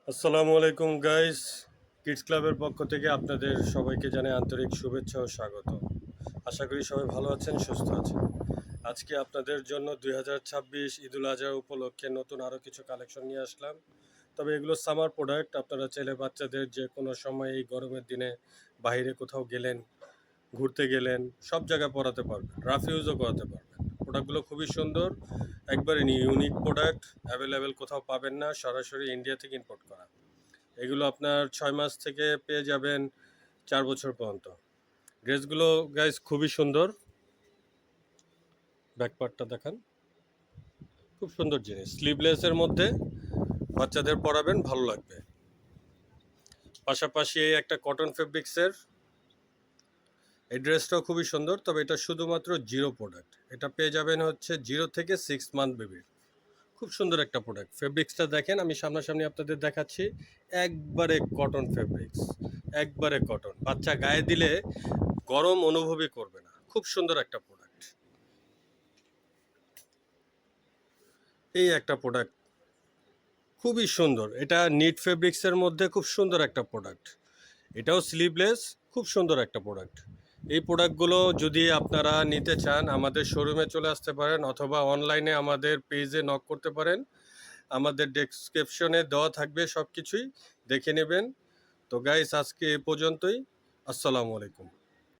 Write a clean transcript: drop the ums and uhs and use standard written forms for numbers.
আসসালামু আলাইকুম guys. Kids ক্লাবের পক্ষ থেকে আপনাদের সবাইকে জানাই আন্তরিক শুভেচ্ছা ও স্বাগত। আশা করি সবাই ভালো আছেন, সুস্থ আছেন। আজকে আপনাদের জন্য 2026 ঈদুল আজহা উপলক্ষে নতুন আরও কিছু কালেকশন নিয়ে আসলাম। তবে এগুলো সামার প্রোডাক্ট, আপনারা চাইলে বাচ্চাদের যে কোনো সময় এই গরমের দিনে বাইরে কোথাও গেলেন, ঘুরতে গেলেন, সব জায়গায় পরাতে পারবেন, রাফ ইউজও করাতে পারবেন। প্রোডাক্টগুলো খুবই সুন্দর, একবারে ইউনিক প্রোডাক্ট, অ্যাভেলেবেল কোথাও পাবেন না, সরাসরি ইন্ডিয়া থেকে ইম্পোর্ট করা। এগুলো আপনার 6 মাস থেকে পেয়ে যাবেন 4 বছর পর্যন্ত। ড্রেসগুলো গাইজ খুবই সুন্দর, ব্যাকপার্টটা দেখান, খুব সুন্দর জিনিস। স্লিভলেসের মধ্যে বাচ্চাদের পরাবেন, ভালো লাগবে। পাশাপাশি এই একটা কটন ফেব্রিক্সের এই ড্রেসটাও খুবই সুন্দর, তবে এটা শুধুমাত্র জিরো প্রোডাক্ট। এটা পেয়ে যাবেন হচ্ছে 0 থেকে 6 মান্থ বেবির। খুব সুন্দর একটা প্রোডাক্ট। ফেব্রিক্সটা দেখেন, আমি সামনাসামনি আপনাদের দেখাচ্ছি। একবারে কটন ফেব্রিক্স, একবারে কটন। বাচ্চা গায়ে দিলে গরম অনুভবই করবে না। খুব সুন্দর একটা প্রোডাক্ট। এই একটা প্রোডাক্ট খুবই সুন্দর, এটা নিট ফেব্রিক্সের মধ্যে খুব সুন্দর একটা প্রোডাক্ট। এটাও স্লিভলেস, খুব সুন্দর একটা প্রোডাক্ট। এই প্রোডাক্টগুলো যদি আপনারা নিতে চান আমাদের শোরুমে চলে আসতে পারেন, অথবা অনলাইনে আমাদের পেজে নক করতে পারেন। আমাদের ডেসক্রিপশনে দেওয়া থাকবে, সব কিছুই দেখে নেবেন। তো গাইস, আজকে এ পর্যন্তই। আসসালামু আলাইকুম।